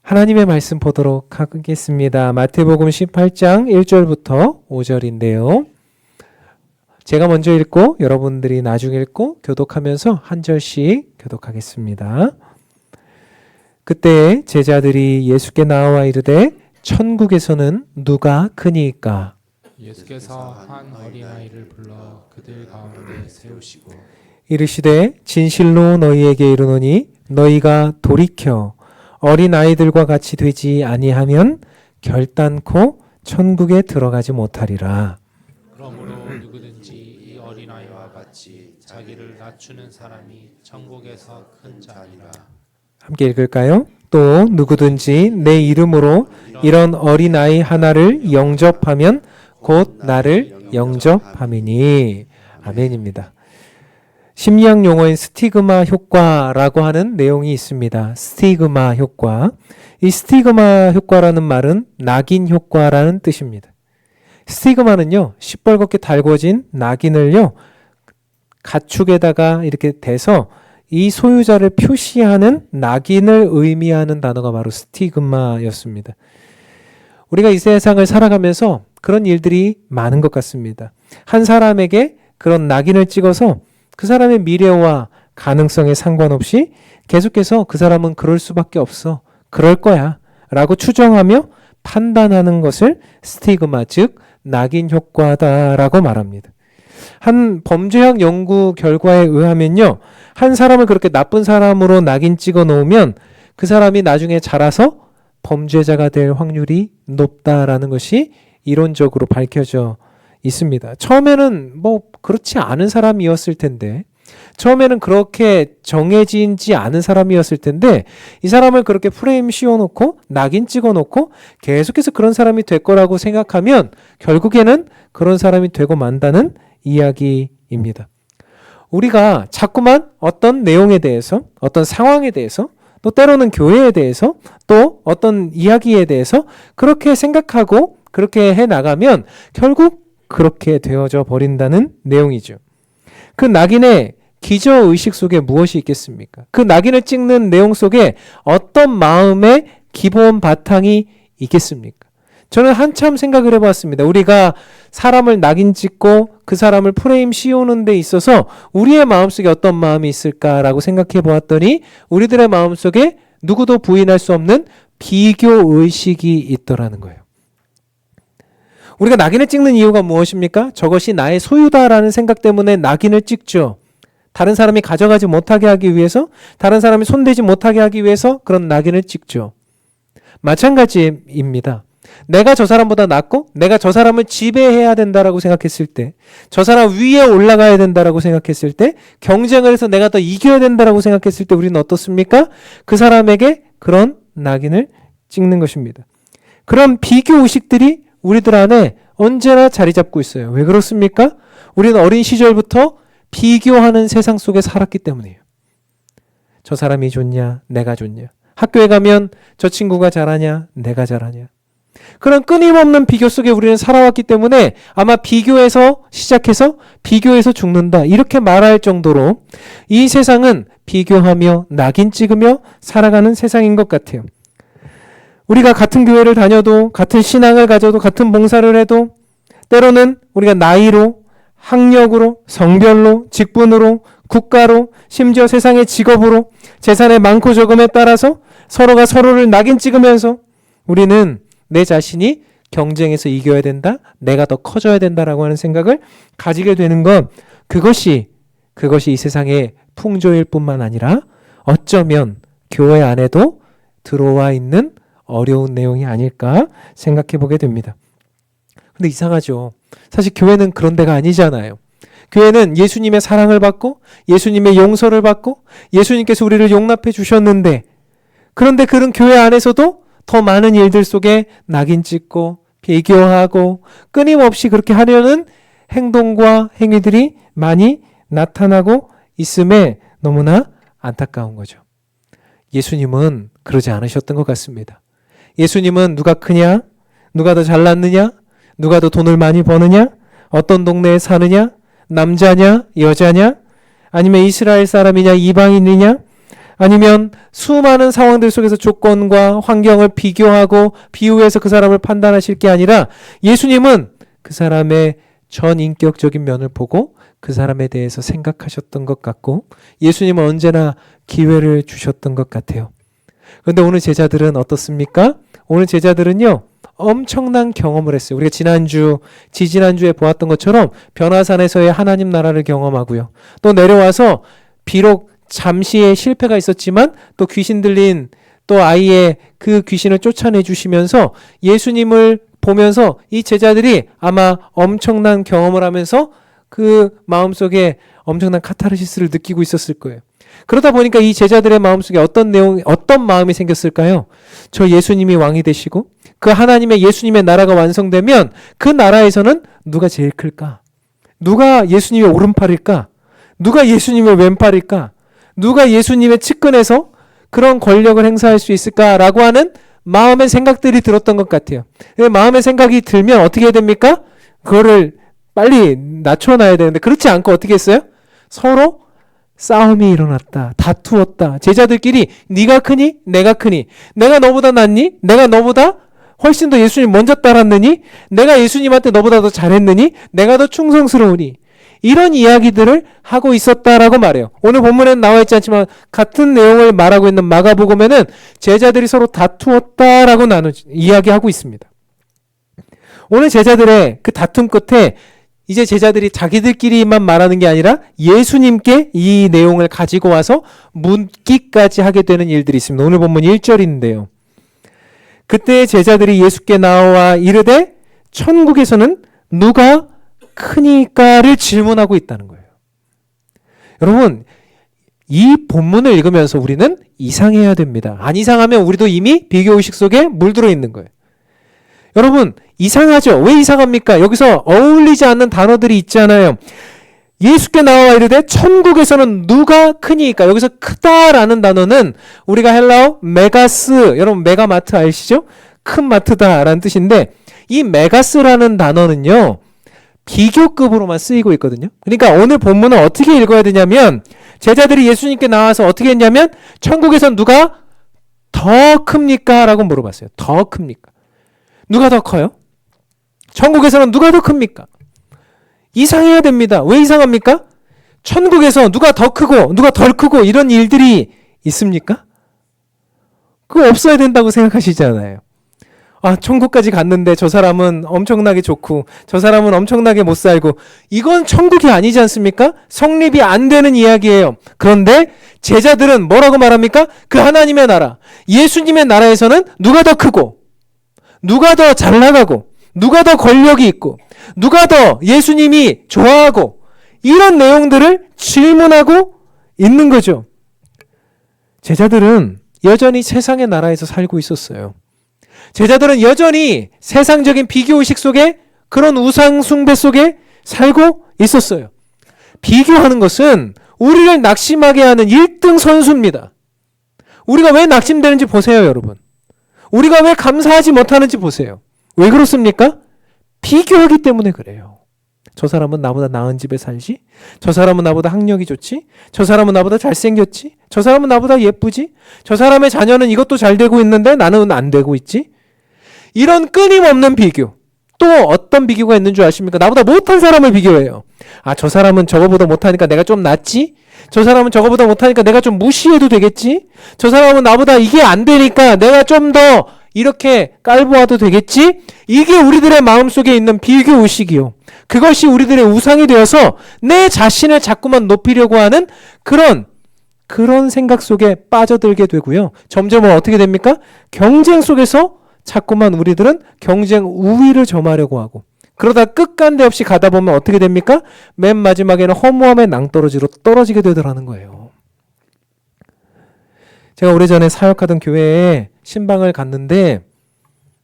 하나님의 말씀 보도록 하겠습니다. 마태복음 18장 1절부터 5절인데요. 제가 먼저 읽고 여러분들이 나중에 읽고 교독하면서 한 절씩 교독하겠습니다. 그때 제자들이 예수께 나와 이르되 천국에서는 누가 크니까? 예수께서 한 어린아이를 불러 그들 가운데 세우시고 이르시되 진실로 너희에게 이르노니 너희가 돌이켜 어린아이들과 같이 되지 아니하면 결단코 천국에 들어가지 못하리라. 그러므로 누구든지 이 어린아이와 같이 자기를 낮추는 사람이 천국에서 큰 자니라. 함께 읽을까요? 또 누구든지 내 이름으로 이런 어린아이 하나를 영접하면 곧 나를 영접함이니. 아멘입니다. 심리학 용어인 스티그마 효과라고 하는 내용이 있습니다. 스티그마 효과. 이 스티그마 효과라는 말은 낙인 효과라는 뜻입니다. 스티그마는요, 시뻘겋게 달궈진 낙인을요, 가축에다가 이렇게 대서 이 소유자를 표시하는 낙인을 의미하는 단어가 바로 스티그마였습니다. 우리가 이 세상을 살아가면서 그런 일들이 많은 것 같습니다. 한 사람에게 그런 낙인을 찍어서 그 사람의 미래와 가능성에 상관없이 계속해서 그 사람은 그럴 수밖에 없어, 그럴 거야 라고 추정하며 판단하는 것을 스티그마, 즉 낙인 효과다라고 말합니다. 한 범죄학 연구 결과에 의하면요, 한 사람을 그렇게 나쁜 사람으로 낙인 찍어 놓으면 그 사람이 나중에 자라서 범죄자가 될 확률이 높다라는 것이 이론적으로 밝혀져 있습니다. 처음에는 뭐 그렇지 않은 사람이었을 텐데, 처음에는 그렇게 정해지지 않은 사람이었을 텐데, 이 사람을 그렇게 프레임 씌워놓고 낙인 찍어놓고 계속해서 그런 사람이 될 거라고 생각하면 결국에는 그런 사람이 되고 만다는 이야기입니다. 우리가 자꾸만 어떤 내용에 대해서, 어떤 상황에 대해서, 또 때로는 교회에 대해서, 또 어떤 이야기에 대해서 그렇게 생각하고 그렇게 해나가면 결국 그렇게 되어져 버린다는 내용이죠. 그 낙인의 기저의식 속에 무엇이 있겠습니까? 그 낙인을 찍는 내용 속에 어떤 마음의 기본 바탕이 있겠습니까? 저는 한참 생각을 해봤습니다. 우리가 사람을 낙인 찍고 그 사람을 프레임 씌우는 데 있어서 우리의 마음속에 어떤 마음이 있을까라고 생각해 보았더니 우리들의 마음속에 누구도 부인할 수 없는 비교의식이 있더라는 거예요. 우리가 낙인을 찍는 이유가 무엇입니까? 저것이 나의 소유다라는 생각 때문에 낙인을 찍죠. 다른 사람이 가져가지 못하게 하기 위해서, 다른 사람이 손대지 못하게 하기 위해서 그런 낙인을 찍죠. 마찬가지입니다. 내가 저 사람보다 낫고 내가 저 사람을 지배해야 된다라고 생각했을 때, 저 사람 위에 올라가야 된다라고 생각했을 때, 경쟁을 해서 내가 더 이겨야 된다라고 생각했을 때 우리는 어떻습니까? 그 사람에게 그런 낙인을 찍는 것입니다. 그런 비교의식들이 우리들 안에 언제나 자리 잡고 있어요. 왜 그렇습니까? 우리는 어린 시절부터 비교하는 세상 속에 살았기 때문이에요. 저 사람이 좋냐, 내가 좋냐. 학교에 가면 저 친구가 잘하냐, 내가 잘하냐. 그런 끊임없는 비교 속에 우리는 살아왔기 때문에 아마 비교에서 시작해서 비교에서 죽는다, 이렇게 말할 정도로 이 세상은 비교하며 낙인 찍으며 살아가는 세상인 것 같아요. 우리가 같은 교회를 다녀도, 같은 신앙을 가져도, 같은 봉사를 해도 때로는 우리가 나이로, 학력으로, 성별로, 직분으로, 국가로, 심지어 세상의 직업으로, 재산의 많고 적음에 따라서 서로가 서로를 낙인 찍으면서 우리는 내 자신이 경쟁에서 이겨야 된다, 내가 더 커져야 된다라고 하는 생각을 가지게 되는 것, 그것이 이 세상의 풍조일 뿐만 아니라 어쩌면 교회 안에도 들어와 있는 어려운 내용이 아닐까 생각해 보게 됩니다. 근데 이상하죠. 사실 교회는 그런 데가 아니잖아요. 교회는 예수님의 사랑을 받고 예수님의 용서를 받고 예수님께서 우리를 용납해 주셨는데, 그런데 그런 교회 안에서도 더 많은 일들 속에 낙인 찍고 비교하고 끊임없이 그렇게 하려는 행동과 행위들이 많이 나타나고 있음에 너무나 안타까운 거죠. 예수님은 그러지 않으셨던 것 같습니다. 예수님은 누가 크냐, 누가 더 잘났느냐, 누가 더 돈을 많이 버느냐, 어떤 동네에 사느냐, 남자냐, 여자냐, 아니면 이스라엘 사람이냐, 이방인이냐, 아니면 수많은 상황들 속에서 조건과 환경을 비교하고 비유해서 그 사람을 판단하실 게 아니라 예수님은 그 사람의 전인격적인 면을 보고 그 사람에 대해서 생각하셨던 것 같고 예수님은 언제나 기회를 주셨던 것 같아요. 그런데 오늘 제자들은 어떻습니까? 오늘 제자들은요, 엄청난 경험을 했어요. 우리가 지지난주에 보았던 것처럼 변화산에서의 하나님 나라를 경험하고요. 또 내려와서 비록 잠시의 실패가 있었지만 또 귀신 들린 또 아이의 그 귀신을 쫓아내 주시면서 예수님을 보면서 이 제자들이 아마 엄청난 경험을 하면서 그 마음속에 엄청난 카타르시스를 느끼고 있었을 거예요. 그러다 보니까 이 제자들의 마음속에 어떤 마음이 생겼을까요? 저 예수님이 왕이 되시고 그 하나님의 예수님의 나라가 완성되면 그 나라에서는 누가 제일 클까? 누가 예수님의 오른팔일까? 누가 예수님의 왼팔일까? 누가 예수님의 측근에서 그런 권력을 행사할 수 있을까라고 하는 마음의 생각들이 들었던 것 같아요. 마음의 생각이 들면 어떻게 해야 됩니까? 그거를 빨리 낮춰놔야 되는데 그렇지 않고 어떻게 했어요? 서로 싸움이 일어났다. 다투었다. 제자들끼리 네가 크니? 내가 크니? 내가 너보다 낫니? 내가 너보다 훨씬 더 예수님 먼저 따랐느니? 내가 예수님한테 너보다 더 잘했느니? 내가 더 충성스러우니? 이런 이야기들을 하고 있었다라고 말해요. 오늘 본문에는 나와 있지 않지만 같은 내용을 말하고 있는 마가복음에는 제자들이 서로 다투었다라고 이야기하고 있습니다. 오늘 제자들의 그 다툼 끝에 이제 제자들이 자기들끼리만 말하는 게 아니라 예수님께 이 내용을 가지고 와서 묻기까지 하게 되는 일들이 있습니다. 오늘 본문 1절인데요. 그때 제자들이 예수께 나와 이르되 천국에서는 누가 크니까를 질문하고 있다는 거예요. 여러분, 이 본문을 읽으면서 우리는 이상해야 됩니다. 안 이상하면 우리도 이미 비교의식 속에 물들어 있는 거예요. 여러분, 이상하죠? 왜 이상합니까? 여기서 어울리지 않는 단어들이 있잖아요. 예수께 나와 이르되 천국에서는 누가 크니까. 여기서 크다라는 단어는 우리가 헬라어 메가스, 여러분 메가마트 아시죠? 큰 마트다라는 뜻인데 이 메가스라는 단어는요, 비교급으로만 쓰이고 있거든요. 그러니까 오늘 본문은 어떻게 읽어야 되냐면 제자들이 예수님께 나와서 어떻게 했냐면 천국에선 누가 더 큽니까? 라고 물어봤어요. 더 큽니까? 누가 더 커요? 천국에서는 누가 더 큽니까? 이상해야 됩니다. 왜 이상합니까? 천국에서 누가 더 크고 누가 덜 크고 이런 일들이 있습니까? 그거 없어야 된다고 생각하시잖아요. 아, 천국까지 갔는데 저 사람은 엄청나게 좋고 저 사람은 엄청나게 못 살고 이건 천국이 아니지 않습니까? 성립이 안 되는 이야기예요. 그런데 제자들은 뭐라고 말합니까? 그 하나님의 나라, 예수님의 나라에서는 누가 더 크고 누가 더 잘 나가고 누가 더 권력이 있고 누가 더 예수님이 좋아하고 이런 내용들을 질문하고 있는 거죠. 제자들은 여전히 세상의 나라에서 살고 있었어요. 제자들은 여전히 세상적인 비교의식 속에 그런 우상 숭배 속에 살고 있었어요. 비교하는 것은 우리를 낙심하게 하는 1등 선수입니다. 우리가 왜 낙심되는지 보세요, 여러분. 우리가 왜 감사하지 못하는지 보세요. 왜 그렇습니까? 비교하기 때문에 그래요. 저 사람은 나보다 나은 집에 살지? 저 사람은 나보다 학력이 좋지? 저 사람은 나보다 잘생겼지? 저 사람은 나보다 예쁘지? 저 사람의 자녀는 이것도 잘 되고 있는데 나는 안 되고 있지? 이런 끊임없는 비교. 또 어떤 비교가 있는 줄 아십니까? 나보다 못한 사람을 비교해요. 아, 저 사람은 저거보다 못하니까 내가 좀 낫지? 저 사람은 저거보다 못하니까 내가 좀 무시해도 되겠지? 저 사람은 나보다 이게 안 되니까 내가 좀 더 이렇게 깔보아도 되겠지? 이게 우리들의 마음속에 있는 비교의식이요. 그것이 우리들의 우상이 되어서 내 자신을 자꾸만 높이려고 하는 그런 생각 속에 빠져들게 되고요. 점점 어떻게 됩니까? 경쟁 속에서 자꾸만 우리들은 경쟁 우위를 점하려고 하고 그러다 끝간데 없이 가다 보면 어떻게 됩니까? 맨 마지막에는 허무함의 낭떠러지로 떨어지게 되더라는 거예요. 제가 오래전에 사역하던 교회에 신방을 갔는데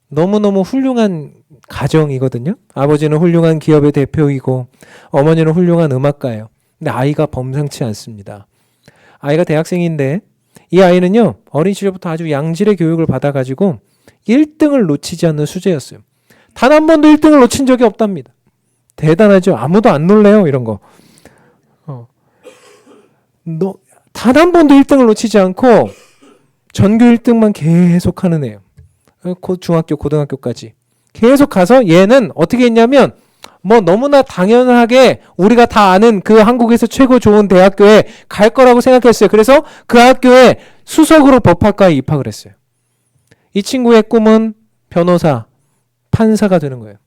너무너무 훌륭한 가정이거든요. 아버지는 훌륭한 기업의 대표이고 어머니는 훌륭한 음악가예요. 근데 아이가 범상치 않습니다. 아이가 대학생인데 이 아이는요, 어린 시절부터 아주 양질의 교육을 받아가지고 1등을 놓치지 않는 수재였어요. 단 한 번도 1등을 놓친 적이 없답니다. 대단하죠. 아무도 안 놀래요, 이런 거. 단 한 번도 1등을 놓치지 않고 전교 1등만 계속 하는 애예요. 중학교, 고등학교까지. 계속 가서 얘는 어떻게 했냐면 뭐 너무나 당연하게 우리가 다 아는 그 한국에서 최고 좋은 대학교에 갈 거라고 생각했어요. 그래서 그 학교에 수석으로 법학과에 입학을 했어요. 이 친구의 꿈은 변호사, 판사가 되는 거예요.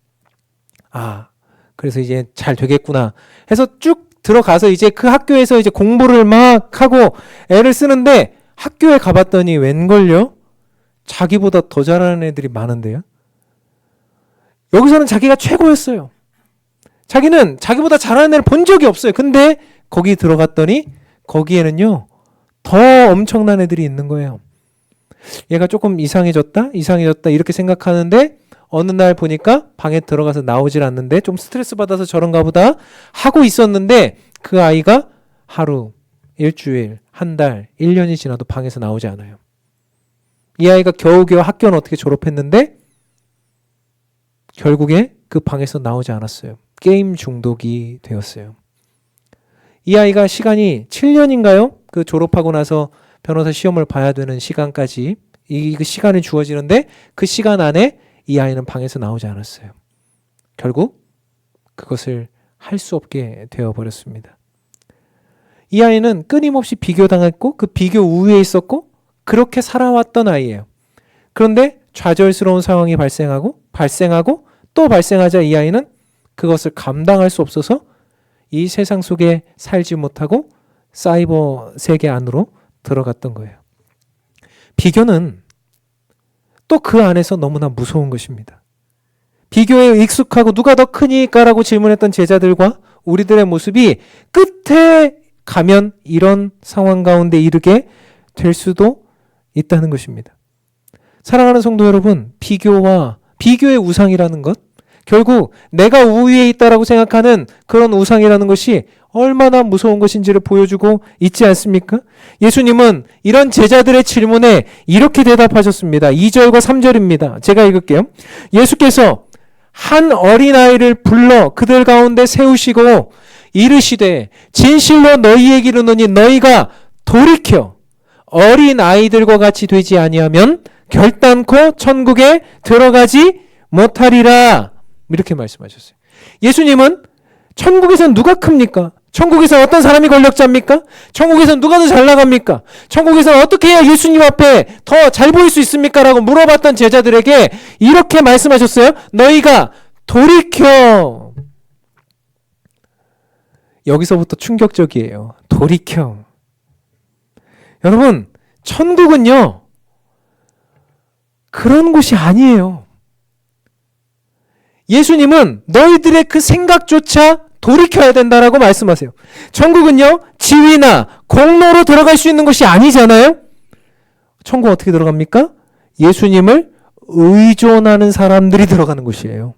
아, 그래서 이제 잘 되겠구나 해서 쭉 들어가서 이제 그 학교에서 이제 공부를 막 하고 애를 쓰는데 학교에 가봤더니 웬걸요? 자기보다 더 잘하는 애들이 많은데요. 여기서는 자기가 최고였어요. 자기는 자기보다 잘하는 애를 본 적이 없어요. 근데 거기 들어갔더니 거기에는요 더 엄청난 애들이 있는 거예요. 얘가 조금 이상해졌다 이렇게 생각하는데 어느 날 보니까 방에 들어가서 나오질 않는데 좀 스트레스 받아서 저런가 보다 하고 있었는데 그 아이가 하루, 일주일, 한 달, 1년이 지나도 방에서 나오지 않아요. 이 아이가 겨우겨우 학교는 어떻게 졸업했는데 결국에 그 방에서 나오지 않았어요. 게임 중독이 되었어요. 이 아이가 시간이 7년인가요? 그 졸업하고 나서 변호사 시험을 봐야 되는 시간까지 그 시간이 주어지는데 그 시간 안에 이 아이는 방에서 나오지 않았어요. 결국 그것을 할 수 없게 되어버렸습니다. 이 아이는 끊임없이 비교당했고 그 비교 우위에 있었고 그렇게 살아왔던 아이예요. 그런데 좌절스러운 상황이 발생하고 또 발생하자 이 아이는 그것을 감당할 수 없어서 이 세상 속에 살지 못하고 사이버 세계 안으로 들어갔던 거예요. 비교는 또 그 안에서 너무나 무서운 것입니다. 비교에 익숙하고 누가 더 크니까라고 질문했던 제자들과 우리들의 모습이 끝에 가면 이런 상황 가운데 이르게 될 수도 있다는 것입니다. 사랑하는 성도 여러분, 비교의 우상이라는 것, 결국 내가 우위에 있다라고 생각하는 그런 우상이라는 것이 얼마나 무서운 것인지를 보여주고 있지 않습니까? 예수님은 이런 제자들의 질문에 이렇게 대답하셨습니다. 2절과 3절입니다. 제가 읽을게요. 예수께서 한 어린아이를 불러 그들 가운데 세우시고 이르시되 진실로 너희에게 이르노니 너희가 돌이켜 어린아이들과 같이 되지 아니하면 결단코 천국에 들어가지 못하리라. 이렇게 말씀하셨어요. 예수님은 천국에서는 누가 큽니까? 천국에서 어떤 사람이 권력자입니까? 천국에서는 누가 더 잘 나갑니까? 천국에서는 어떻게 해야 예수님 앞에 더 잘 보일 수 있습니까? 라고 물어봤던 제자들에게 이렇게 말씀하셨어요. 너희가 돌이켜. 여기서부터 충격적이에요. 돌이켜. 여러분, 천국은요, 그런 곳이 아니에요. 예수님은 너희들의 그 생각조차 돌이켜야 된다라고 말씀하세요. 천국은요, 지위나 공로로 들어갈 수 있는 것이 아니잖아요. 천국 어떻게 들어갑니까? 예수님을 의존하는 사람들이 들어가는 곳이에요.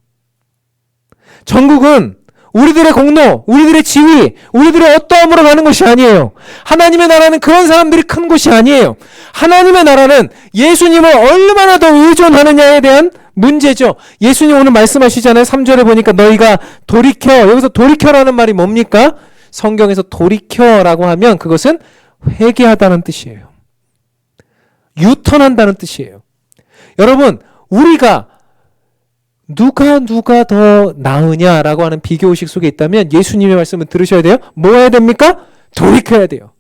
천국은 우리들의 공로, 우리들의 지위, 우리들의 어떠함으로 가는 것이 아니에요. 하나님의 나라는 그런 사람들이 큰 곳이 아니에요. 하나님의 나라는 예수님을 얼마나 더 의존하느냐에 대한 문제죠. 예수님 오늘 말씀하시잖아요. 3절에 보니까 너희가 돌이켜. 여기서 돌이켜라는 말이 뭡니까? 성경에서 돌이켜라고 하면 그것은 회개하다는 뜻이에요. 유턴한다는 뜻이에요. 여러분, 우리가 누가 더 나으냐라고 하는 비교의식 속에 있다면 예수님의 말씀을 들으셔야 돼요. 뭐 해야 됩니까? 돌이켜야 돼요.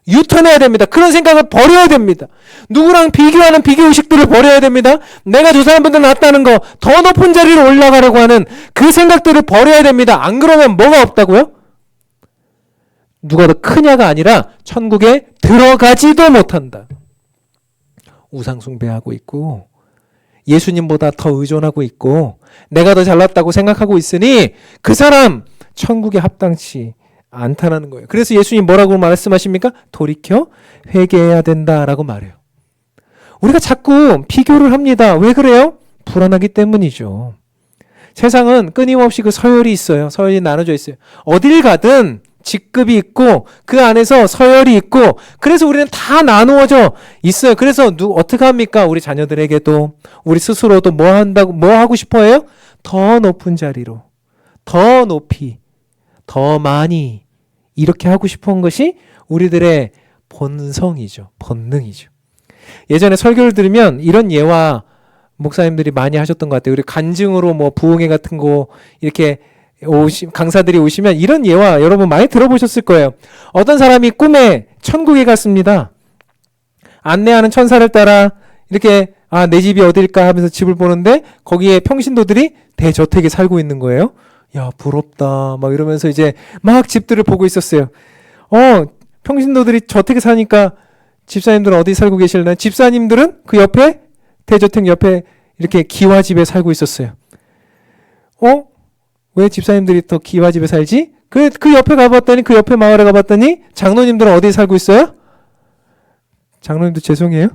유턴해야 됩니다. 그런 생각을 버려야 됩니다. 누구랑 비교하는 비교의식들을 버려야 됩니다. 내가 저 사람보다 낫다는 거, 더 높은 자리로 올라가려고 하는 그 생각들을 버려야 됩니다. 안 그러면 뭐가 없다고요? 누가 더 크냐가 아니라 천국에 들어가지도 못한다. 우상 숭배하고 있고 예수님보다 더 의존하고 있고 내가 더 잘났다고 생각하고 있으니 그 사람 천국에 합당치 않다는 거예요. 그래서 예수님 뭐라고 말씀하십니까? 돌이켜 회개해야 된다라고 말해요. 우리가 자꾸 비교를 합니다. 왜 그래요? 불안하기 때문이죠. 세상은 끊임없이 그 서열이 있어요. 서열이 나눠져 있어요. 어딜 가든 직급이 있고 그 안에서 서열이 있고 그래서 우리는 다 나누어져 있어요. 그래서 어떻게 합니까? 우리 자녀들에게도 우리 스스로도 뭐 하고 싶어요? 더 높은 자리로, 더 높이, 더 많이 이렇게 하고 싶은 것이 우리들의 본성이죠. 본능이죠. 예전에 설교를 들으면 이런 예화 목사님들이 많이 하셨던 것 같아요. 우리 간증으로 뭐 부흥회 같은 거 이렇게 강사들이 오시면 이런 예화 여러분 많이 들어보셨을 거예요. 어떤 사람이 꿈에 천국에 갔습니다. 안내하는 천사를 따라 이렇게 내 집이 어딜까 하면서 집을 보는데 거기에 평신도들이 대저택에 살고 있는 거예요. 야, 부럽다. 막 이러면서 이제 막 집들을 보고 있었어요. 평신도들이 저택에 사니까 집사님들은 어디 살고 계실나? 집사님들은 그 옆에 대저택 옆에 이렇게 기와집에 살고 있었어요. 왜 집사님들이 더 기와집에 살지? 그 옆에 가봤더니 그 옆에 마을에 가봤더니 장로님들은 어디에 살고 있어요? 장로님도 죄송해요.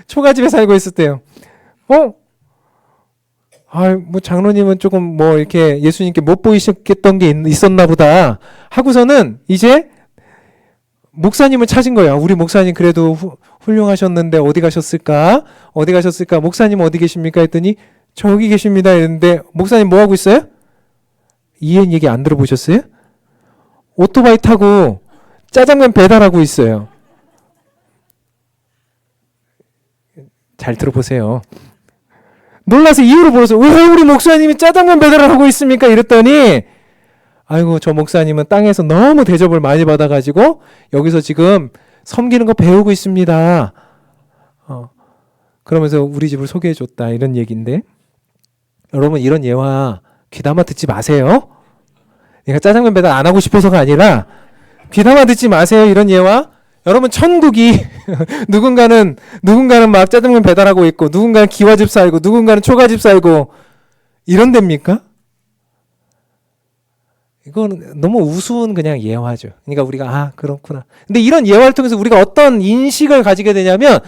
초가집에 살고 있었대요. 뭐 장로님은 조금 뭐 이렇게 예수님께 못 보이셨던 게 있었나 보다 하고서는 이제 목사님을 찾은 거예요. 우리 목사님 그래도 훌륭하셨는데 어디 가셨을까? 목사님 어디 계십니까? 했더니 저기 계십니다. 했는데 목사님 뭐 하고 있어요? 이행 얘기 안 들어보셨어요? 오토바이 타고 짜장면 배달하고 있어요. 잘 들어보세요. 놀라서 이유를 물어서 왜 우리 목사님이 짜장면 배달을 하고 있습니까? 이랬더니 아이고 저 목사님은 땅에서 너무 대접을 많이 받아가지고 여기서 지금 섬기는 거 배우고 있습니다. 그러면서 우리 집을 소개해줬다 이런 얘기인데 여러분 이런 예화 귀담아 듣지 마세요. 내가 짜장면 배달 안 하고 싶어서가 아니라 귀담아 듣지 마세요. 이런 예화. 여러분 천국이 누군가는 막 짜장면 배달하고 있고 누군가는 기와집 살고 누군가는 초가집 살고 이런 데입니까? 이건 너무 우스운 그냥 예화죠. 그러니까 우리가 그렇구나. 근데 이런 예화를 통해서 우리가 어떤 인식을 가지게 되냐면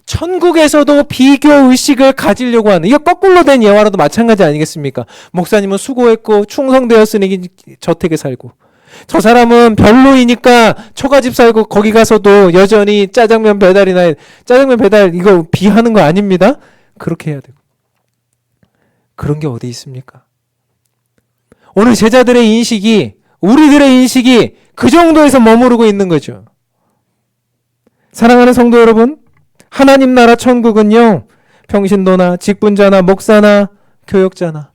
천국에서도 비교 의식을 가지려고 하는 이거 거꾸로 된 예화라도 마찬가지 아니겠습니까? 목사님은 수고했고 충성되었으니 저택에 살고 저 사람은 별로이니까 초가집 살고 거기 가서도 여전히 짜장면 배달 이거 비하는 거 아닙니다. 그렇게 해야 되고 그런 게 어디 있습니까? 오늘 제자들의 인식이 우리들의 인식이 그 정도에서 머무르고 있는 거죠. 사랑하는 성도 여러분, 하나님 나라 천국은요 평신도나 직분자나 목사나 교역자나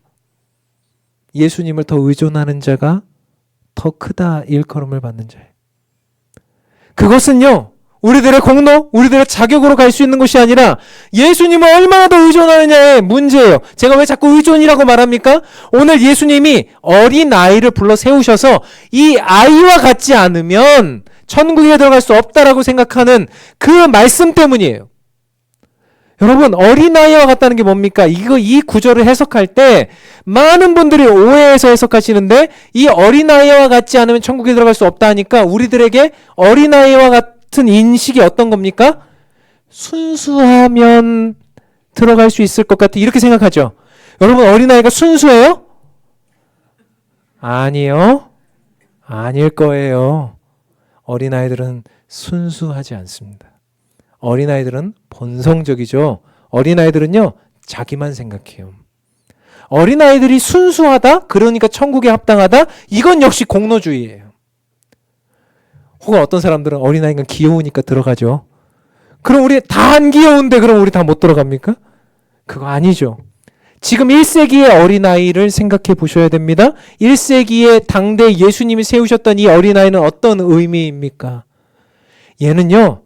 예수님을 더 의존하는 자가 더 크다 일컬음을 받는 자예요. 그것은요 우리들의 공로, 우리들의 자격으로 갈 수 있는 것이 아니라 예수님을 얼마나 더 의존하느냐의 문제예요. 제가 왜 자꾸 의존이라고 말합니까? 오늘 예수님이 어린 아이를 불러 세우셔서 이 아이와 같지 않으면 천국에 들어갈 수 없다라고 생각하는 그 말씀 때문이에요. 여러분 어린아이와 같다는 게 뭡니까? 이 구절을 해석할 때 많은 분들이 오해해서 해석하시는데 이 어린아이와 같지 않으면 천국에 들어갈 수 없다 하니까 우리들에게 어린아이와 같은 인식이 어떤 겁니까? 순수하면 들어갈 수 있을 것 같아 이렇게 생각하죠. 여러분 어린아이가 순수해요? 아니요. 아닐 거예요. 어린아이들은 순수하지 않습니다. 어린아이들은 본성적이죠. 어린아이들은요 자기만 생각해요. 어린아이들이 순수하다? 그러니까 천국에 합당하다? 이건 역시 공로주의예요. 혹은 어떤 사람들은 어린아이가 귀여우니까 들어가죠. 그럼 우리 다 안 귀여운데 그럼 우리 다 못 들어갑니까? 그거 아니죠. 지금 1세기의 어린아이를 생각해 보셔야 됩니다. 1세기의 당대 예수님이 세우셨던 이 어린아이는 어떤 의미입니까? 얘는요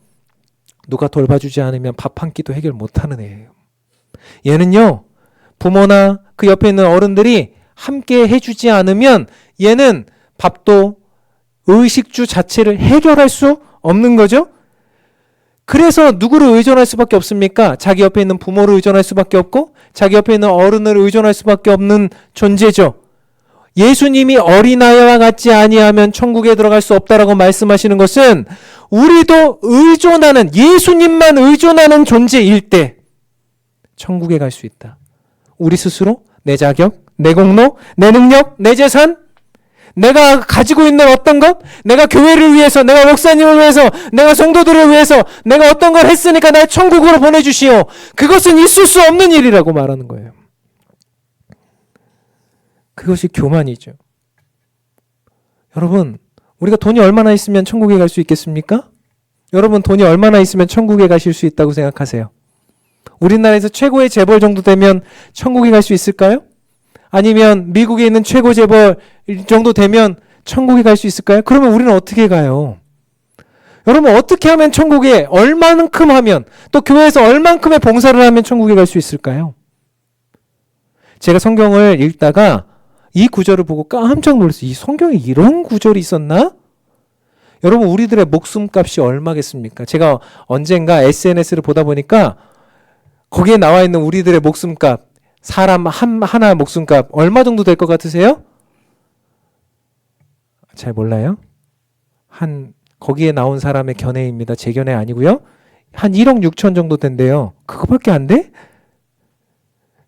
누가 돌봐주지 않으면 밥 한 끼도 해결 못하는 애예요. 얘는요 부모나 그 옆에 있는 어른들이 함께 해주지 않으면 얘는 밥도 의식주 자체를 해결할 수 없는 거죠. 그래서 누구를 의존할 수밖에 없습니까? 자기 옆에 있는 부모를 의존할 수밖에 없고 자기 옆에 있는 어른을 의존할 수밖에 없는 존재죠. 예수님이 어린아이와 같지 아니하면 천국에 들어갈 수 없다라고 말씀하시는 것은 우리도 의존하는 예수님만 의존하는 존재일 때 천국에 갈 수 있다. 우리 스스로 내 자격, 내 공로, 내 능력, 내 재산 내가 가지고 있는 어떤 것, 내가 교회를 위해서, 내가 목사님을 위해서, 내가 성도들을 위해서 내가 어떤 걸 했으니까 날 천국으로 보내주시오. 그것은 있을 수 없는 일이라고 말하는 거예요. 그것이 교만이죠. 여러분 우리가 돈이 얼마나 있으면 천국에 갈 수 있겠습니까? 여러분 돈이 얼마나 있으면 천국에 가실 수 있다고 생각하세요? 우리나라에서 최고의 재벌 정도 되면 천국에 갈 수 있을까요? 아니면 미국에 있는 최고 재벌 정도 되면 천국에 갈 수 있을까요? 그러면 우리는 어떻게 가요? 여러분 어떻게 하면 천국에 얼만큼 하면 또 교회에서 얼만큼의 봉사를 하면 천국에 갈 수 있을까요? 제가 성경을 읽다가 이 구절을 보고 깜짝 놀랐어요. 이 성경에 이런 구절이 있었나? 여러분 우리들의 목숨값이 얼마겠습니까? 제가 언젠가 SNS를 보다 보니까 거기에 나와 있는 우리들의 목숨값, 사람 하나 목숨값 얼마 정도 될 것 같으세요? 잘 몰라요? 거기에 나온 사람의 견해입니다. 제 견해 아니고요. 한 1억 6천 정도 된대요. 그거밖에 안 돼?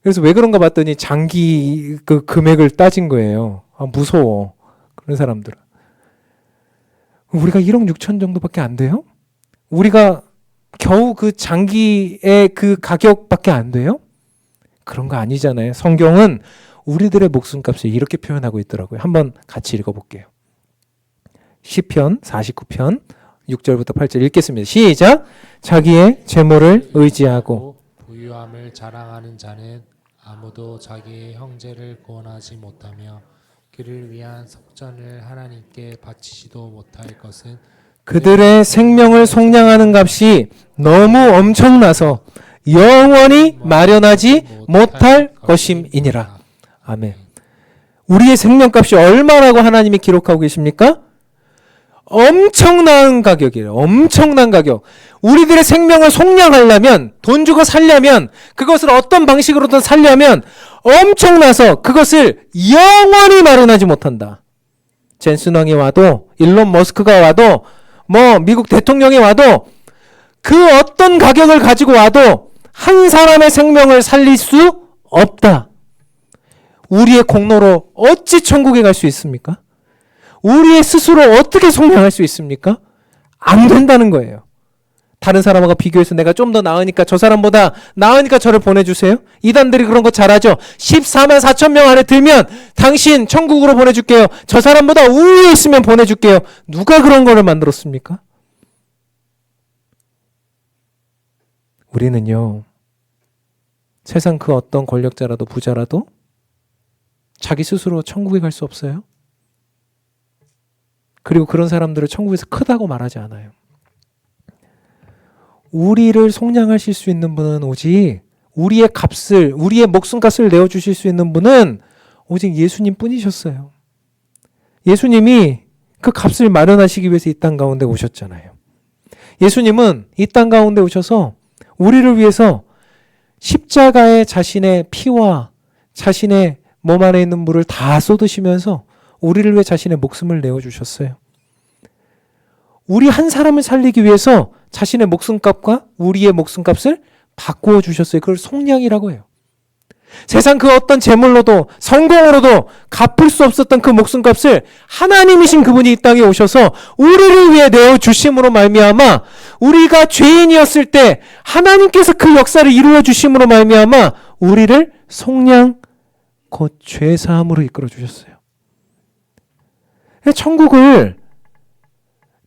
그래서 왜 그런가 봤더니 장기 그 금액을 따진 거예요. 아, 무서워. 그런 사람들은. 우리가 1억 6천 정도밖에 안 돼요? 우리가 겨우 그 장기의 그 가격밖에 안 돼요? 그런 거 아니잖아요. 성경은 우리들의 목숨값을 이렇게 표현하고 있더라고요. 한번 같이 읽어볼게요. 시편 49편 6절부터 8절 읽겠습니다. 시작! 자기의 재물을 의지하고 부유함을 자랑하는 자는 아무도 자기의 형제를 구원하지 못하며 그를 위한 속전을 하나님께 바치지도 못할 것은 그들의 생명을 속량하는 값이 너무 엄청나서 영원히 마련하지 못할 것임이니라. 아멘. 우리의 생명값이 얼마라고 하나님이 기록하고 계십니까? 엄청난 가격이에요. 엄청난 가격. 우리들의 생명을 속량하려면, 돈 주고 살려면, 그것을 어떤 방식으로든 살려면 엄청나서 그것을 영원히 마련하지 못한다. 젠슨 왕이 와도, 일론 머스크가 와도, 미국 대통령이 와도 그 어떤 가격을 가지고 와도 한 사람의 생명을 살릴 수 없다. 우리의 공로로 어찌 천국에 갈 수 있습니까? 우리의 스스로 어떻게 속량할 수 있습니까? 안 된다는 거예요. 다른 사람하고 비교해서 내가 좀 더 나으니까 저 사람보다 나으니까 저를 보내주세요. 이단들이 그런 거 잘하죠. 14만 4천 명 안에 들면 당신 천국으로 보내줄게요. 저 사람보다 우위에 있으면 보내줄게요. 누가 그런 거를 만들었습니까? 우리는요. 세상 그 어떤 권력자라도 부자라도 자기 스스로 천국에 갈 수 없어요. 그리고 그런 사람들을 천국에서 크다고 말하지 않아요. 우리를 속량하실 수 있는 분은 오직 우리의 값을, 우리의 목숨값을 내어주실 수 있는 분은 오직 예수님 뿐이셨어요. 예수님이 그 값을 마련하시기 위해서 이 땅 가운데 오셨잖아요. 예수님은 이 땅 가운데 오셔서 우리를 위해서 십자가에 자신의 피와 자신의 몸 안에 있는 물을 다 쏟으시면서 우리를 위해 자신의 목숨을 내어주셨어요. 우리 한 사람을 살리기 위해서 자신의 목숨값과 우리의 목숨값을 바꾸어 주셨어요. 그걸 속량이라고 해요. 세상 그 어떤 재물로도 성공으로도 갚을 수 없었던 그 목숨값을 하나님이신 그분이 이 땅에 오셔서 우리를 위해 내어주심으로 말미암아 우리가 죄인이었을 때 하나님께서 그 역사를 이루어 주심으로 말미암아 우리를 속량 곧 죄사함으로 이끌어 주셨어요. 천국을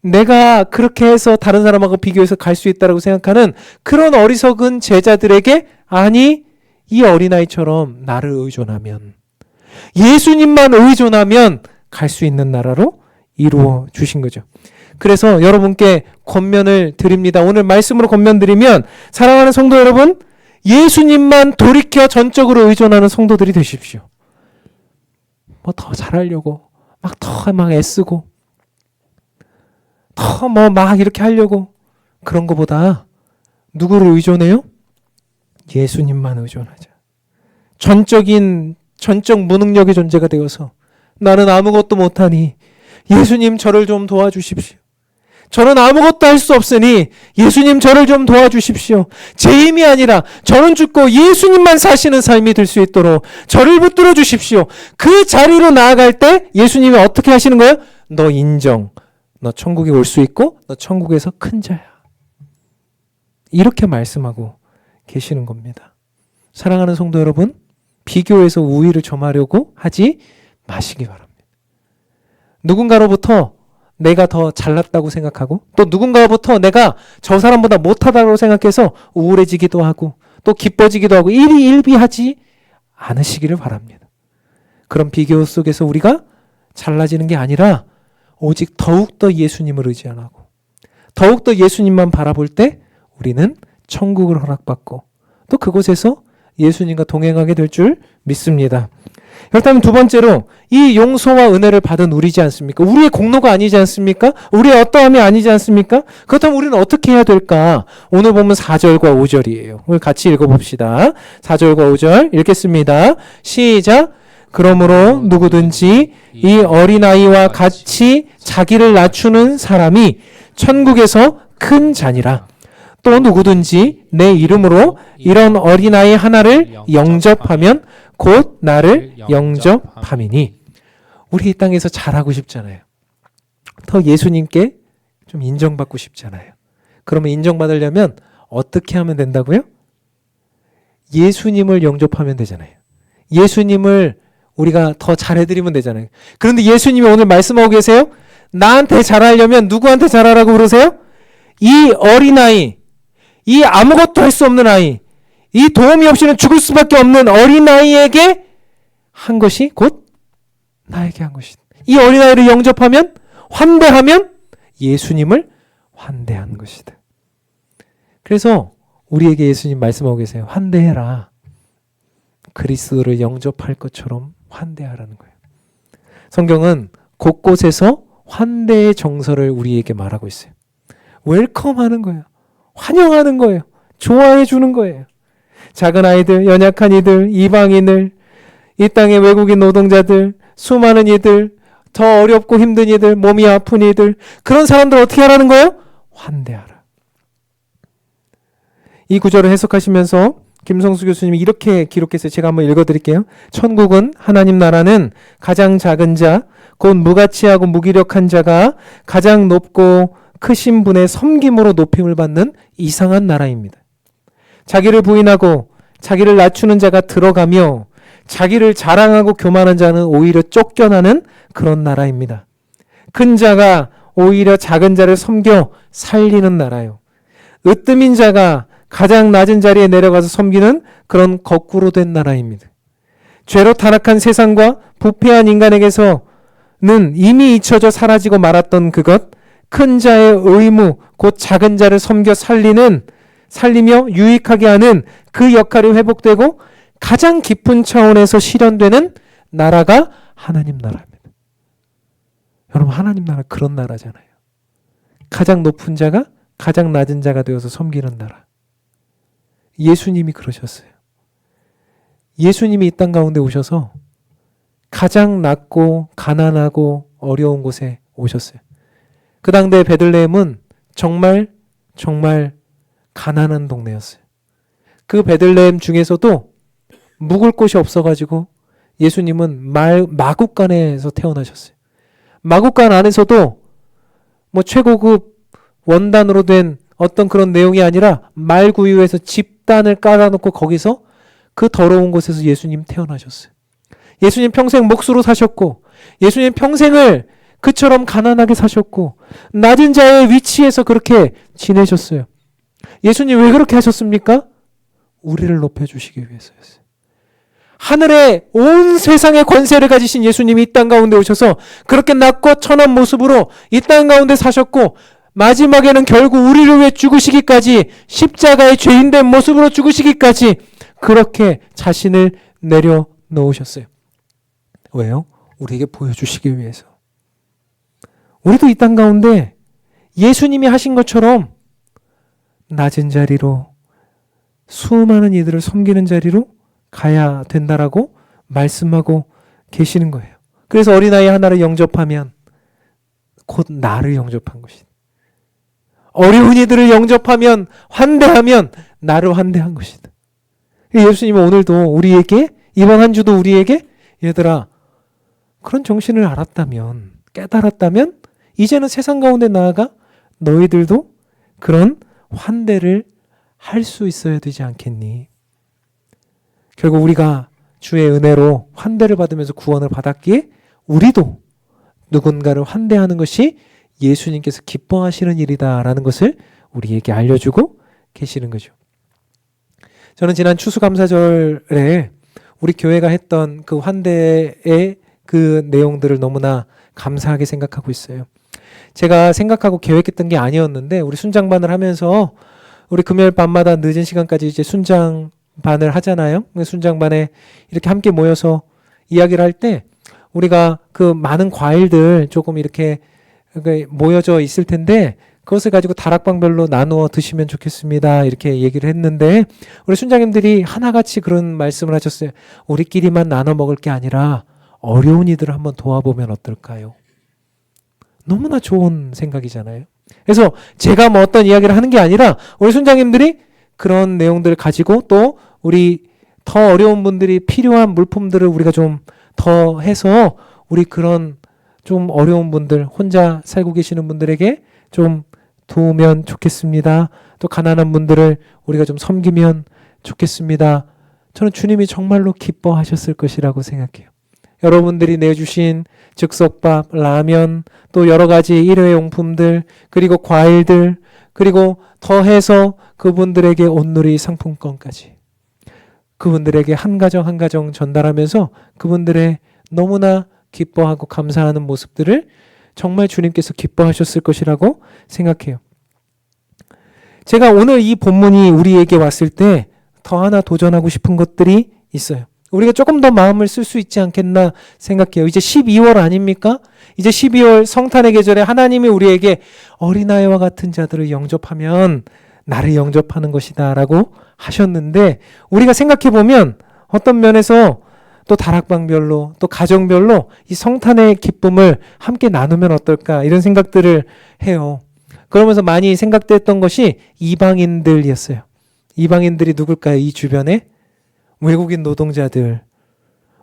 내가 그렇게 해서 다른 사람하고 비교해서 갈 수 있다고 생각하는 그런 어리석은 제자들에게 아니 이 어린아이처럼 나를 의존하면 예수님만 의존하면 갈 수 있는 나라로 이루어 주신 거죠. 그래서 여러분께 권면을 드립니다. 오늘 말씀으로 권면 드리면 사랑하는 성도 여러분 예수님만 돌이켜 전적으로 의존하는 성도들이 되십시오. 더 잘하려고 막 애쓰고 더 막 이렇게 하려고 그런 것보다 누구를 의존해요? 예수님만 의존하자. 전적 무능력의 존재가 되어서 나는 아무것도 못하니 예수님 저를 좀 도와주십시오. 저는 아무것도 할 수 없으니 예수님 저를 좀 도와주십시오. 제 힘이 아니라 저는 죽고 예수님만 사시는 삶이 될 수 있도록 저를 붙들어 주십시오. 그 자리로 나아갈 때 예수님이 어떻게 하시는 거예요? 너 인정. 너 천국에 올 수 있고 너 천국에서 큰 자야. 이렇게 말씀하고 계시는 겁니다. 사랑하는 성도 여러분, 비교해서 우위를 점하려고 하지 마시기 바랍니다. 누군가로부터 내가 더 잘났다고 생각하고 또 누군가부터 내가 저 사람보다 못하다고 생각해서 우울해지기도 하고 또 기뻐지기도 하고 일희일비하지 않으시기를 바랍니다. 그런 비교 속에서 우리가 잘나지는 게 아니라 오직 더욱더 예수님을 의지하고 더욱더 예수님만 바라볼 때 우리는 천국을 허락받고 또 그곳에서 예수님과 동행하게 될 줄 믿습니다. 그렇다면 두 번째로 이 용서와 은혜를 받은 우리지 않습니까? 우리의 공로가 아니지 않습니까? 우리의 어떠함이 아니지 않습니까? 그렇다면 우리는 어떻게 해야 될까? 오늘 보면 4절과 5절이에요. 오늘 같이 읽어봅시다. 4절과 5절 읽겠습니다. 시작. 그러므로 누구든지 이 어린아이와 같이 자기를 낮추는 사람이 천국에서 큰 자니라. 또 누구든지 내 이름으로 이런 어린아이 하나를 영접하면 곧 나를 영접함이니. 우리 이 땅에서 잘하고 싶잖아요. 더 예수님께 좀 인정받고 싶잖아요. 그러면 인정받으려면 어떻게 하면 된다고요? 예수님을 영접하면 되잖아요. 예수님을 우리가 더 잘해드리면 되잖아요. 그런데 예수님이 오늘 말씀하고 계세요. 나한테 잘하려면 누구한테 잘하라고 그러세요? 이 어린아이, 이 아무것도 할 수 없는 아이, 이 도움이 없이는 죽을 수밖에 없는 어린아이에게 한 것이 곧 나에게 한 것이다. 이 어린아이를 영접하면, 환대하면 예수님을 환대하는 것이다. 그래서 우리에게 예수님 말씀하고 계세요. 환대해라. 그리스도를 영접할 것처럼 환대하라는 거예요. 성경은 곳곳에서 환대의 정서를 우리에게 말하고 있어요. 웰컴하는 거예요. 환영하는 거예요. 좋아해 주는 거예요. 작은 아이들, 연약한 이들, 이방인을, 이 땅의 외국인 노동자들, 수많은 이들, 더 어렵고 힘든 이들, 몸이 아픈 이들, 그런 사람들 어떻게 하라는 거예요? 환대하라. 이 구절을 해석하시면서 김성수 교수님이 이렇게 기록했어요. 제가 한번 읽어드릴게요. 천국은 하나님 나라는 가장 작은 자, 곧 무가치하고 무기력한 자가 가장 높고 크신 분의 섬김으로 높임을 받는 이상한 나라입니다. 자기를 부인하고 자기를 낮추는 자가 들어가며 자기를 자랑하고 교만한 자는 오히려 쫓겨나는 그런 나라입니다. 큰 자가 오히려 작은 자를 섬겨 살리는 나라요. 으뜸인 자가 가장 낮은 자리에 내려가서 섬기는 그런 거꾸로 된 나라입니다. 죄로 타락한 세상과 부패한 인간에게서는 이미 잊혀져 사라지고 말았던 그것, 큰 자의 의무, 곧 작은 자를 섬겨 살리며 유익하게 하는 그 역할이 회복되고 가장 깊은 차원에서 실현되는 나라가 하나님 나라입니다. 여러분, 하나님 나라 그런 나라잖아요. 가장 높은 자가 가장 낮은 자가 되어서 섬기는 나라. 예수님이 그러셨어요. 예수님이 이 땅 가운데 오셔서 가장 낮고 가난하고 어려운 곳에 오셨어요. 그 당대 베들레헴은 정말 가난한 동네였어요. 그 베들레헴 중에서도 묵을 곳이 없어가지고 예수님은 마국간에서 태어나셨어요. 마국간 안에서도 뭐 최고급 원단으로 된 어떤 그런 내용이 아니라 말구유에서 집단을 깔아놓고 거기서 그 더러운 곳에서 예수님 태어나셨어요. 예수님 평생 몫으로 사셨고 예수님 평생을 그처럼 가난하게 사셨고 낮은 자의 위치에서 그렇게 지내셨어요. 예수님 왜 그렇게 하셨습니까? 우리를 높여주시기 위해서였어요. 하늘의 온 세상의 권세를 가지신 예수님이 이 땅 가운데 오셔서 그렇게 낮고 천한 모습으로 이 땅 가운데 사셨고 마지막에는 결국 우리를 위해 죽으시기까지 십자가의 죄인된 모습으로 죽으시기까지 그렇게 자신을 내려놓으셨어요. 왜요? 우리에게 보여주시기 위해서. 우리도 이 땅 가운데 예수님이 하신 것처럼 낮은 자리로 수많은 이들을 섬기는 자리로 가야 된다라고 말씀하고 계시는 거예요. 그래서 어린아이 하나를 영접하면 곧 나를 영접한 것이다. 어려운 이들을 영접하면 환대하면 나를 환대한 것이다. 예수님은 오늘도 우리에게 이번 한 주도 우리에게 얘들아 그런 정신을 알았다면 깨달았다면 이제는 세상 가운데 나아가 너희들도 그런 환대를 할 수 있어야 되지 않겠니? 결국 우리가 주의 은혜로 환대를 받으면서 구원을 받았기에 우리도 누군가를 환대하는 것이 예수님께서 기뻐하시는 일이다라는 것을 우리에게 알려주고 계시는 거죠. 저는 지난 추수감사절에 우리 교회가 했던 그 환대의 그 내용들을 너무나 감사하게 생각하고 있어요. 제가 생각하고 계획했던 게 아니었는데 우리 순장반을 하면서 우리 금요일 밤마다 늦은 시간까지 이제 순장반을 하잖아요. 순장반에 이렇게 함께 모여서 이야기를 할 때 우리가 그 많은 과일들 조금 이렇게 모여져 있을 텐데 그것을 가지고 다락방별로 나누어 드시면 좋겠습니다. 이렇게 얘기를 했는데 우리 순장님들이 하나같이 그런 말씀을 하셨어요. 우리끼리만 나눠 먹을 게 아니라 어려운 이들을 한번 도와보면 어떨까요? 너무나 좋은 생각이잖아요. 그래서 제가 뭐 어떤 이야기를 하는 게 아니라 우리 순장님들이 그런 내용들을 가지고 또 우리 더 어려운 분들이 필요한 물품들을 우리가 좀 더 해서 우리 그런 좀 어려운 분들, 혼자 살고 계시는 분들에게 좀 도우면 좋겠습니다. 또 가난한 분들을 우리가 좀 섬기면 좋겠습니다. 저는 주님이 정말로 기뻐하셨을 것이라고 생각해요. 여러분들이 내주신 즉석밥, 라면, 또 여러 가지 일회용품들, 그리고 과일들, 그리고 더해서 그분들에게 온누리 상품권까지 그분들에게 한 가정 한 가정 전달하면서 그분들의 너무나 기뻐하고 감사하는 모습들을 정말 주님께서 기뻐하셨을 것이라고 생각해요. 제가 오늘 이 본문이 우리에게 왔을 때 더 하나 도전하고 싶은 것들이 있어요. 우리가 조금 더 마음을 쓸 수 있지 않겠나 생각해요. 이제 12월 아닙니까? 이제 12월 성탄의 계절에 하나님이 우리에게 어린아이와 같은 자들을 영접하면 나를 영접하는 것이다 라고 하셨는데 우리가 생각해보면 어떤 면에서 또 다락방별로 또 가정별로 이 성탄의 기쁨을 함께 나누면 어떨까 이런 생각들을 해요. 그러면서 많이 생각됐던 것이 이방인들이었어요. 이방인들이 누굴까요? 이 주변에 외국인 노동자들,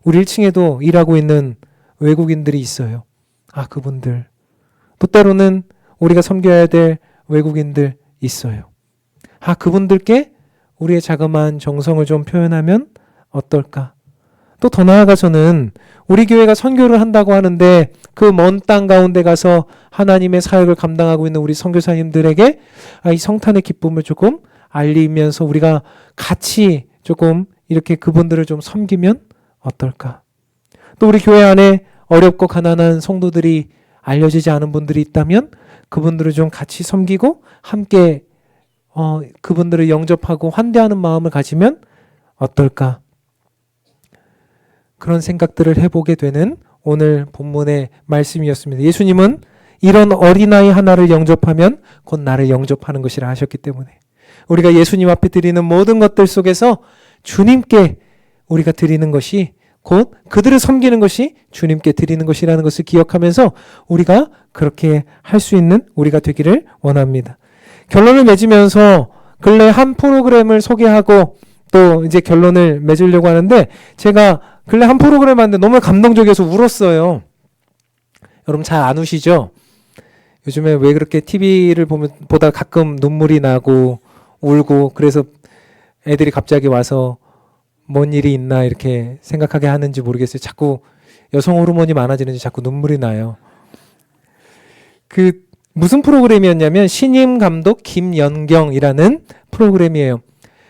우리 1층에도 일하고 있는 외국인들이 있어요. 아, 그분들. 또 때로는 우리가 섬겨야 될 외국인들 있어요. 아, 그분들께 우리의 자그마한 정성을 좀 표현하면 어떨까? 또 더 나아가서는 우리 교회가 선교를 한다고 하는데 그 먼 땅 가운데 가서 하나님의 사역을 감당하고 있는 우리 선교사님들에게 이 성탄의 기쁨을 조금 알리면서 우리가 같이 조금 이렇게 그분들을 좀 섬기면 어떨까? 또 우리 교회 안에 어렵고 가난한 성도들이 알려지지 않은 분들이 있다면 그분들을 좀 같이 섬기고 함께 그분들을 영접하고 환대하는 마음을 가지면 어떨까? 그런 생각들을 해보게 되는 오늘 본문의 말씀이었습니다. 예수님은 이런 어린아이 하나를 영접하면 곧 나를 영접하는 것이라 하셨기 때문에 우리가 예수님 앞에 드리는 모든 것들 속에서 주님께 우리가 드리는 것이 곧 그들을 섬기는 것이 주님께 드리는 것이라는 것을 기억하면서 우리가 그렇게 할 수 있는 우리가 되기를 원합니다. 결론을 맺으면서 근래 한 프로그램을 소개하고 또 이제 결론을 맺으려고 하는데 제가 근래 한 프로그램 하는데 너무 감동적이어서 울었어요. 여러분 잘 안 우시죠? 요즘에 왜 그렇게 TV를 보다 가끔 눈물이 나고 울고 그래서 애들이 갑자기 와서 뭔 일이 있나 이렇게 생각하게 하는지 모르겠어요. 자꾸 여성 호르몬이 많아지는지 자꾸 눈물이 나요. 그 무슨 프로그램이었냐면 신임 감독 김연경이라는 프로그램이에요.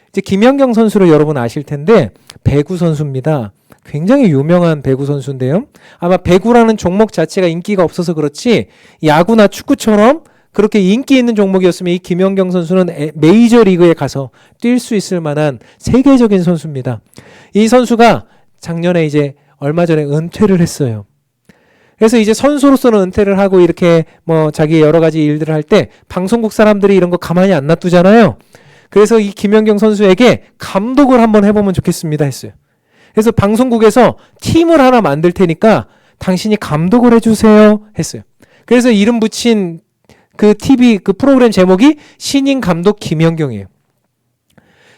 이제 김연경 선수를 여러분 아실 텐데 배구 선수입니다. 굉장히 유명한 배구 선수인데요. 아마 배구라는 종목 자체가 인기가 없어서 그렇지 야구나 축구처럼 그렇게 인기 있는 종목이었으면 이 김연경 선수는 메이저리그에 가서 뛸 수 있을 만한 세계적인 선수입니다. 이 선수가 작년에 이제 얼마 전에 은퇴를 했어요. 그래서 이제 선수로서는 은퇴를 하고 이렇게 뭐 자기 여러 가지 일들을 할 때 방송국 사람들이 이런 거 가만히 안 놔두잖아요. 그래서 이 김연경 선수에게 감독을 한번 해보면 좋겠습니다 했어요. 그래서 방송국에서 팀을 하나 만들 테니까 당신이 감독을 해주세요 했어요. 그래서 이름 붙인 그 TV 그 프로그램 제목이 신인 감독 김연경이에요.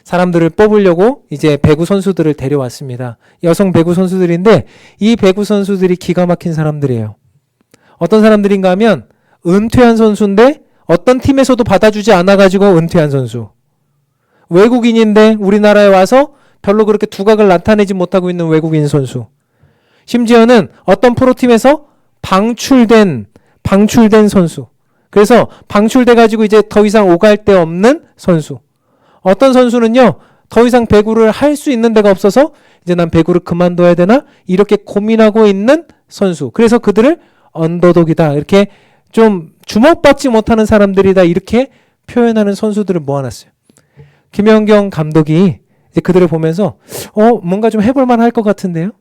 사람들을 뽑으려고 이제 배구 선수들을 데려왔습니다. 여성 배구 선수들인데 이 배구 선수들이 기가 막힌 사람들이에요. 어떤 사람들인가 하면 은퇴한 선수인데 어떤 팀에서도 받아주지 않아가지고 은퇴한 선수. 외국인인데 우리나라에 와서 별로 그렇게 두각을 나타내지 못하고 있는 외국인 선수. 심지어는 어떤 프로팀에서 방출된 선수. 그래서 방출돼 가지고 이제 더 이상 오갈 데 없는 선수. 어떤 선수는요, 더 이상 배구를 할 수 있는 데가 없어서 이제 난 배구를 그만둬야 되나 이렇게 고민하고 있는 선수. 그래서 그들을 언더독이다, 이렇게 좀 주목받지 못하는 사람들이다, 이렇게 표현하는 선수들을 모아놨어요. 김연경 감독이 이제 그들을 보면서 뭔가 좀 해볼 만할 것 같은데요,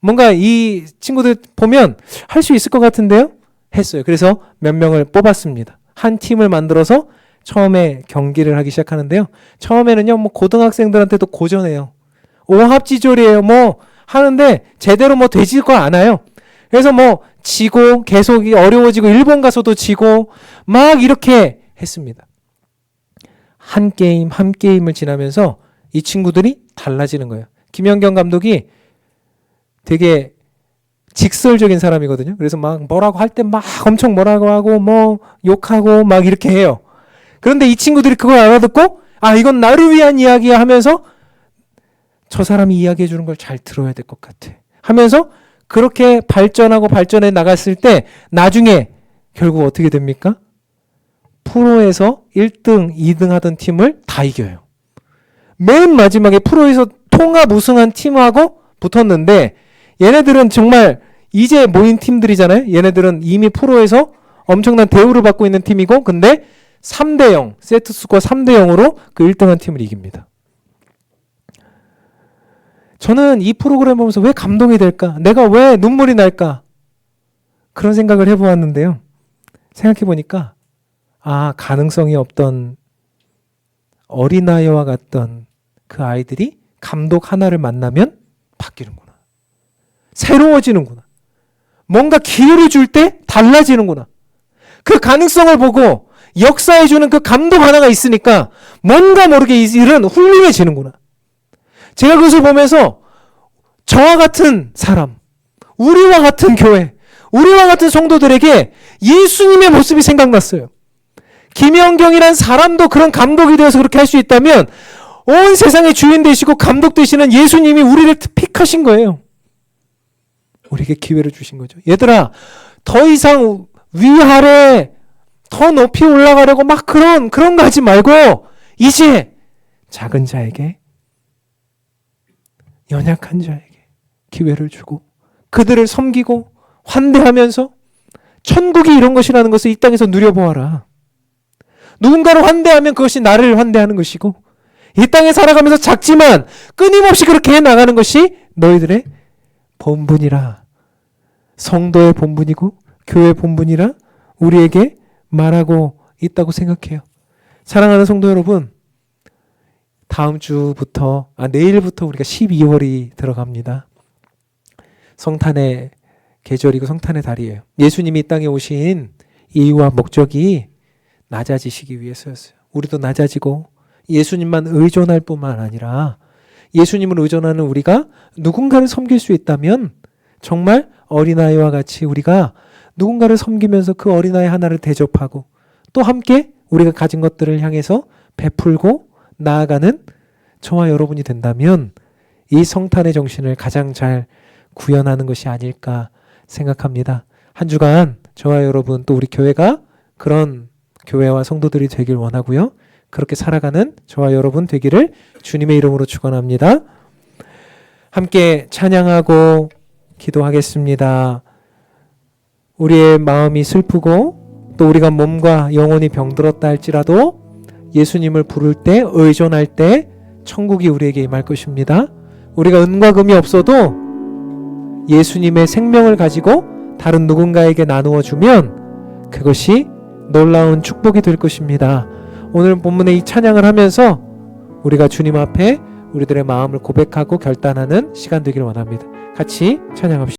뭔가 이 친구들 보면 할 수 있을 것 같은데요 했어요. 그래서 몇 명을 뽑았습니다. 한 팀을 만들어서 처음에 경기를 하기 시작하는데요, 처음에는요 뭐 고등학생들한테도 고전해요. 오합지졸이에요. 뭐 하는데 제대로 뭐 되지가 않아요. 그래서 뭐 지고 계속 어려워지고 일본 가서도 지고 막 이렇게 했습니다. 한 게임 한 게임을 지나면서 이 친구들이 달라지는 거예요. 김연경 감독이 되게 직설적인 사람이거든요. 그래서 막 뭐라고 할 때 막 엄청 뭐라고 하고 뭐 욕하고 막 이렇게 해요. 그런데 이 친구들이 그걸 알아듣고 이건 나를 위한 이야기야 하면서 저 사람이 이야기해 주는 걸 잘 들어야 될 것 같아 하면서 그렇게 발전하고 발전해 나갔을 때 나중에 결국 어떻게 됩니까? 프로에서 1등, 2등 하던 팀을 다 이겨요. 맨 마지막에 프로에서 통합 우승한 팀하고 붙었는데 얘네들은 정말 이제 모인 팀들이잖아요. 얘네들은 이미 프로에서 엄청난 대우를 받고 있는 팀이고, 근데 3대0, 세트 스코어 3대0으로 그 1등한 팀을 이깁니다. 저는 이 프로그램 보면서 왜 감동이 될까? 내가 왜 눈물이 날까? 그런 생각을 해보았는데요. 생각해보니까 가능성이 없던 어린아이와 같던 그 아이들이 감독 하나를 만나면 바뀌는구나. 새로워지는구나. 뭔가 기회를 줄 때 달라지는구나. 그 가능성을 보고 역사해주는 그 감독 하나가 있으니까 뭔가 모르게 이 일은 훌륭해지는구나. 제가 그것을 보면서 저와 같은 사람, 우리와 같은 교회, 우리와 같은 성도들에게 예수님의 모습이 생각났어요. 김연경이란 사람도 그런 감독이 되어서 그렇게 할 수 있다면 온 세상의 주인 되시고 감독 되시는 예수님이 우리를 픽하신 거예요. 우리에게 기회를 주신 거죠. 얘들아, 더 이상 위아래 더 높이 올라가려고 막 그런 거 하지 말고 이제 작은 자에게, 연약한 자에게 기회를 주고 그들을 섬기고 환대하면서 천국이 이런 것이라는 것을 이 땅에서 누려보아라. 누군가를 환대하면 그것이 나를 환대하는 것이고, 이 땅에 살아가면서 작지만 끊임없이 그렇게 해나가는 것이 너희들의 본분이라, 성도의 본분이고 교회의 본분이라 우리에게 말하고 있다고 생각해요. 사랑하는 성도 여러분, 다음 주부터 내일부터 우리가 12월이 들어갑니다. 성탄의 계절이고 성탄의 달이에요. 예수님이 이 땅에 오신 이유와 목적이 낮아지시기 위해서였어요. 우리도 낮아지고 예수님만 의존할 뿐만 아니라 예수님을 의존하는 우리가 누군가를 섬길 수 있다면 정말 어린아이와 같이 우리가 누군가를 섬기면서 그 어린아이 하나를 대접하고 또 함께 우리가 가진 것들을 향해서 베풀고 나아가는 저와 여러분이 된다면 이 성탄의 정신을 가장 잘 구현하는 것이 아닐까 생각합니다. 한 주간 저와 여러분 또 우리 교회가 그런 교회와 성도들이 되길 원하고요. 그렇게 살아가는 저와 여러분 되기를 주님의 이름으로 축원합니다. 함께 찬양하고 기도하겠습니다. 우리의 마음이 슬프고 또 우리가 몸과 영혼이 병들었다 할지라도 예수님을 부를 때, 의존할 때 천국이 우리에게 임할 것입니다. 우리가 은과 금이 없어도 예수님의 생명을 가지고 다른 누군가에게 나누어 주면 그것이 놀라운 축복이 될 것입니다. 오늘 본문의 이 찬양을 하면서 우리가 주님 앞에 우리들의 마음을 고백하고 결단하는 시간 되기를 원합니다. 같이 찬양합시다.